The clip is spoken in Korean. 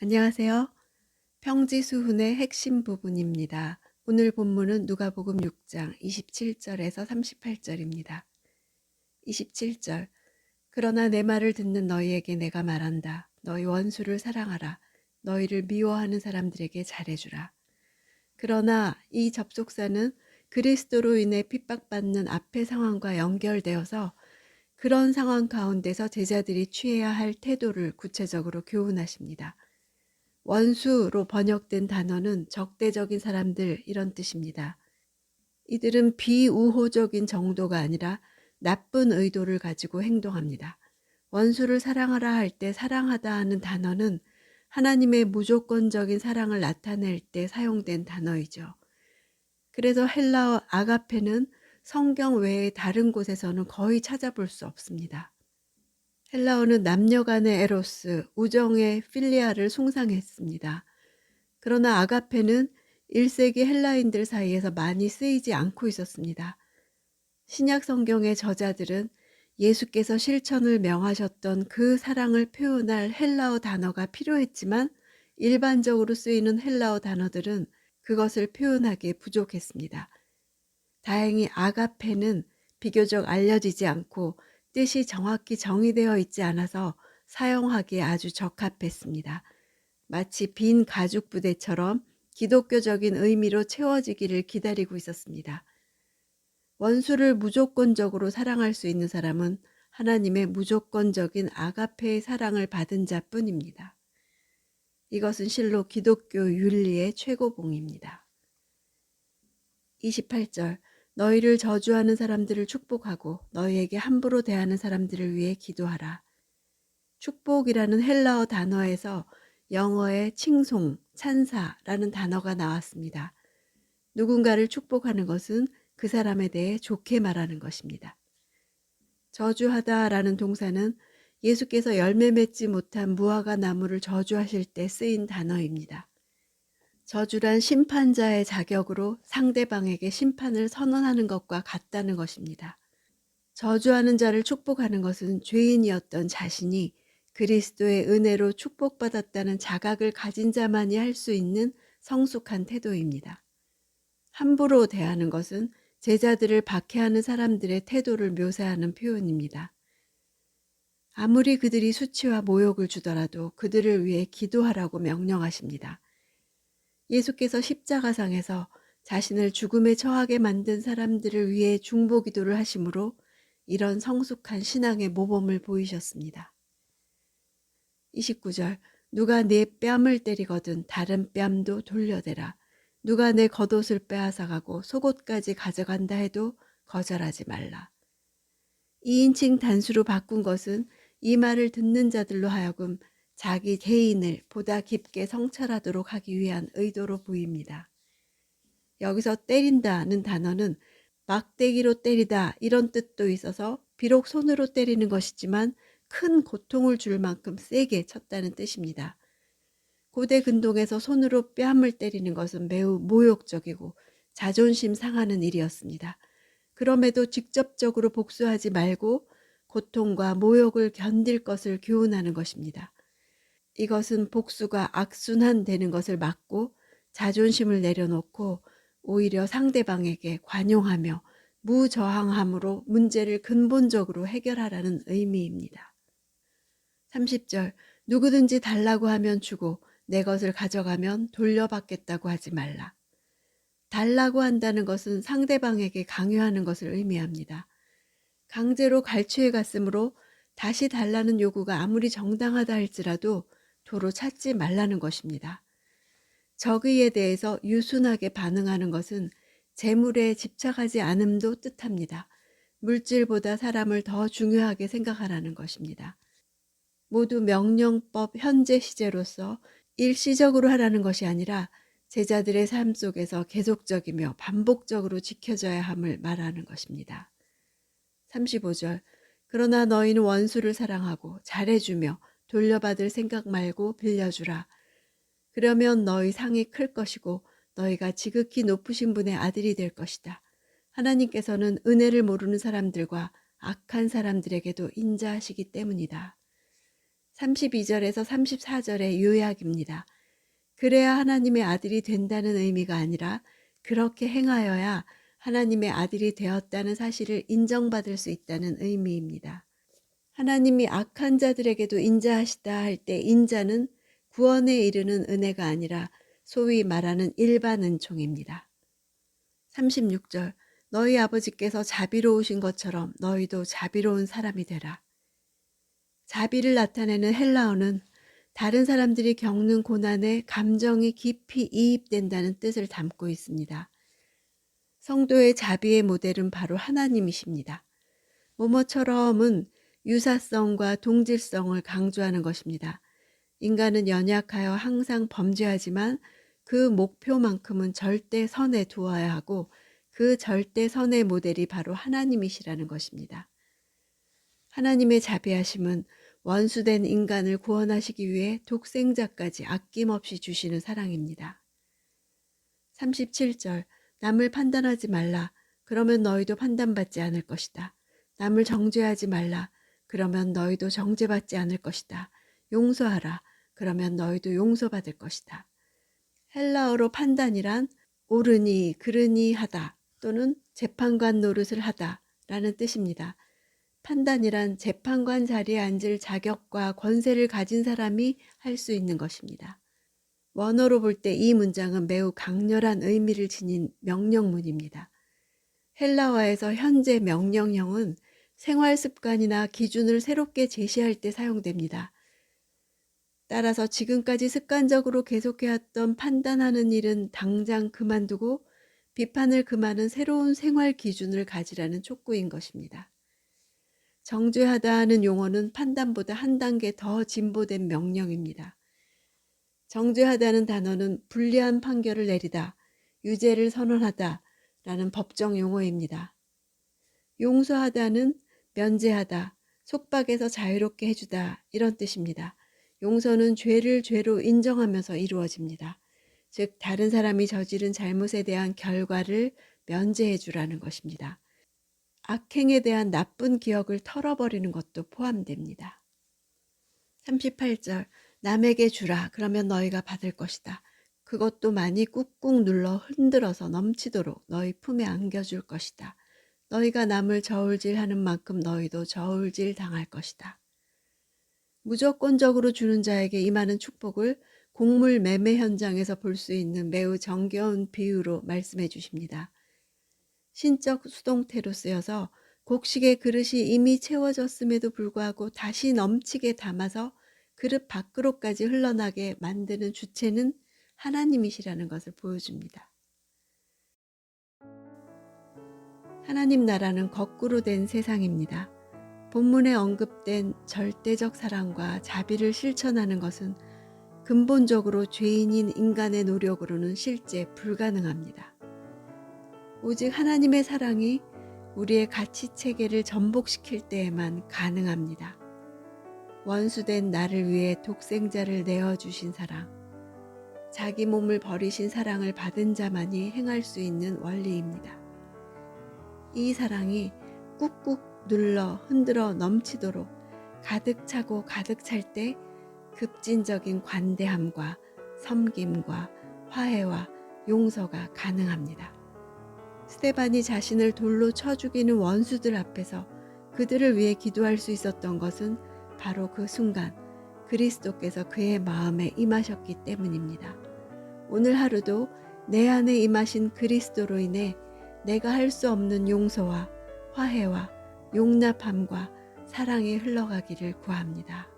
안녕하세요. 평지수훈의 핵심 부분입니다. 오늘 본문은 누가복음 6장 27절에서 38절입니다. 27절. 그러나 내 말을 듣는 너희에게 내가 말한다. 너희 원수를 사랑하라. 너희를 미워하는 사람들에게 잘해주라. 그러나 이 접속사는 그리스도로 인해 핍박받는 앞의 상황과 연결되어서 그런 상황 가운데서 제자들이 취해야 할 태도를 구체적으로 교훈하십니다. 원수로 번역된 단어는 적대적인 사람들 이런 뜻입니다. 이들은 비우호적인 정도가 아니라 나쁜 의도를 가지고 행동합니다. 원수를 사랑하라 할 때 사랑하다 하는 단어는 하나님의 무조건적인 사랑을 나타낼 때 사용된 단어이죠. 그래서 헬라어 아가페는 성경 외에 다른 곳에서는 거의 찾아볼 수 없습니다. 헬라어는 남녀 간의 에로스, 우정의 필리아를 숭상했습니다. 그러나 아가페는 1세기 헬라인들 사이에서 많이 쓰이지 않고 있었습니다. 신약 성경의 저자들은 예수께서 실천을 명하셨던 그 사랑을 표현할 헬라어 단어가 필요했지만 일반적으로 쓰이는 헬라어 단어들은 그것을 표현하기에 부족했습니다. 다행히 아가페는 비교적 알려지지 않고 뜻이 정확히 정의되어 있지 않아서 사용하기에 아주 적합했습니다. 마치 빈 가죽 부대처럼 기독교적인 의미로 채워지기를 기다리고 있었습니다. 원수를 무조건적으로 사랑할 수 있는 사람은 하나님의 무조건적인 아가페의 사랑을 받은 자뿐입니다. 이것은 실로 기독교 윤리의 최고봉입니다. 28절. 너희를 저주하는 사람들을 축복하고 너희에게 함부로 대하는 사람들을 위해 기도하라. 축복이라는 헬라어 단어에서 영어의 칭송, 찬사라는 단어가 나왔습니다. 누군가를 축복하는 것은 그 사람에 대해 좋게 말하는 것입니다. 저주하다라는 동사는 예수께서 열매 맺지 못한 무화과 나무를 저주하실 때 쓰인 단어입니다. 저주란 심판자의 자격으로 상대방에게 심판을 선언하는 것과 같다는 것입니다. 저주하는 자를 축복하는 것은 죄인이었던 자신이 그리스도의 은혜로 축복받았다는 자각을 가진 자만이 할 수 있는 성숙한 태도입니다. 함부로 대하는 것은 제자들을 박해하는 사람들의 태도를 묘사하는 표현입니다. 아무리 그들이 수치와 모욕을 주더라도 그들을 위해 기도하라고 명령하십니다. 예수께서 십자가상에서 자신을 죽음에 처하게 만든 사람들을 위해 중보기도를 하심으로 이런 성숙한 신앙의 모범을 보이셨습니다. 29절. 누가 내 뺨을 때리거든 다른 뺨도 돌려대라. 누가 내 겉옷을 빼앗아가고 속옷까지 가져간다 해도 거절하지 말라. 2인칭 단수로 바꾼 것은 이 말을 듣는 자들로 하여금 자기 개인을 보다 깊게 성찰하도록 하기 위한 의도로 보입니다. 여기서 때린다는 단어는 막대기로 때리다 이런 뜻도 있어서 비록 손으로 때리는 것이지만 큰 고통을 줄 만큼 세게 쳤다는 뜻입니다. 고대 근동에서 손으로 뺨을 때리는 것은 매우 모욕적이고 자존심 상하는 일이었습니다. 그럼에도 직접적으로 복수하지 말고 고통과 모욕을 견딜 것을 교훈하는 것입니다. 이것은 복수가 악순환되는 것을 막고 자존심을 내려놓고 오히려 상대방에게 관용하며 무저항함으로 문제를 근본적으로 해결하라는 의미입니다. 30절. 누구든지 달라고 하면 주고 내 것을 가져가면 돌려받겠다고 하지 말라. 달라고 한다는 것은 상대방에게 강요하는 것을 의미합니다. 강제로 갈취해 갔으므로 다시 달라는 요구가 아무리 정당하다 할지라도 도로 찾지 말라는 것입니다. 적의에 대해서 유순하게 반응하는 것은 재물에 집착하지 않음도 뜻합니다. 물질보다 사람을 더 중요하게 생각하라는 것입니다. 모두 명령법 현재 시제로서 일시적으로 하라는 것이 아니라 제자들의 삶 속에서 계속적이며 반복적으로 지켜져야 함을 말하는 것입니다. 35절. 그러나 너희는 원수를 사랑하고 잘해주며 돌려받을 생각 말고 빌려주라. 그러면 너희 상이 클 것이고 너희가 지극히 높으신 분의 아들이 될 것이다. 하나님께서는 은혜를 모르는 사람들과 악한 사람들에게도 인자하시기 때문이다. 32절에서 34절의 요약입니다. 그래야 하나님의 아들이 된다는 의미가 아니라 그렇게 행하여야 하나님의 아들이 되었다는 사실을 인정받을 수 있다는 의미입니다. 하나님이 악한 자들에게도 인자하시다 할 때 인자는 구원에 이르는 은혜가 아니라 소위 말하는 일반 은총입니다. 36절 너희 아버지께서 자비로우신 것처럼 너희도 자비로운 사람이 되라. 자비를 나타내는 헬라어는 다른 사람들이 겪는 고난에 감정이 깊이 이입된다는 뜻을 담고 있습니다. 성도의 자비의 모델은 바로 하나님이십니다. 뭐뭐처럼은 유사성과 동질성을 강조하는 것입니다. 인간은 연약하여 항상 범죄하지만 그 목표만큼은 절대 선에 두어야 하고 그 절대 선의 모델이 바로 하나님이시라는 것입니다. 하나님의 자비하심은 원수된 인간을 구원하시기 위해 독생자까지 아낌없이 주시는 사랑입니다. 37절 남을 판단하지 말라. 그러면 너희도 판단받지 않을 것이다. 남을 정죄하지 말라. 그러면 너희도 정죄받지 않을 것이다. 용서하라. 그러면 너희도 용서받을 것이다. 헬라어로 판단이란 옳으니 그르니 하다 또는 재판관 노릇을 하다 라는 뜻입니다. 판단이란 재판관 자리에 앉을 자격과 권세를 가진 사람이 할 수 있는 것입니다. 원어로 볼 때 이 문장은 매우 강렬한 의미를 지닌 명령문입니다. 헬라어에서 현재 명령형은 생활 습관이나 기준을 새롭게 제시할 때 사용됩니다. 따라서 지금까지 습관적으로 계속해왔던 판단하는 일은 당장 그만두고 비판을 금하는 새로운 생활 기준을 가지라는 촉구인 것입니다. 정죄하다 하는 용어는 판단보다 한 단계 더 진보된 명령입니다. 정죄하다는 단어는 불리한 판결을 내리다, 유죄를 선언하다 라는 법정 용어입니다. 용서하다는 면제하다, 속박에서 자유롭게 해주다 이런 뜻입니다. 용서는 죄를 죄로 인정하면서 이루어집니다. 즉 다른 사람이 저지른 잘못에 대한 결과를 면제해 주라는 것입니다. 악행에 대한 나쁜 기억을 털어버리는 것도 포함됩니다. 38절 남에게 주라 그러면 너희가 받을 것이다. 그것도 많이 꾹꾹 눌러 흔들어서 넘치도록 너희 품에 안겨줄 것이다. 너희가 남을 저울질하는 만큼 너희도 저울질 당할 것이다. 무조건적으로 주는 자에게 임하는 축복을 곡물 매매 현장에서 볼 수 있는 매우 정겨운 비유로 말씀해 주십니다. 신적 수동태로 쓰여서 곡식의 그릇이 이미 채워졌음에도 불구하고 다시 넘치게 담아서 그릇 밖으로까지 흘러나게 만드는 주체는 하나님이시라는 것을 보여줍니다. 하나님 나라는 거꾸로 된 세상입니다. 본문에 언급된 절대적 사랑과 자비를 실천하는 것은 근본적으로 죄인인 인간의 노력으로는 실제 불가능합니다. 오직 하나님의 사랑이 우리의 가치 체계를 전복시킬 때에만 가능합니다. 원수된 나를 위해 독생자를 내어주신 사랑, 자기 몸을 버리신 사랑을 받은 자만이 행할 수 있는 원리입니다. 이 사랑이 꾹꾹 눌러 흔들어 넘치도록 가득 차고 가득 찰 때 급진적인 관대함과 섬김과 화해와 용서가 가능합니다. 스데반이 자신을 돌로 쳐 죽이는 원수들 앞에서 그들을 위해 기도할 수 있었던 것은 바로 그 순간 그리스도께서 그의 마음에 임하셨기 때문입니다. 오늘 하루도 내 안에 임하신 그리스도로 인해 내가 할 수 없는 용서와 화해와 용납함과 사랑이 흘러가기를 구합니다.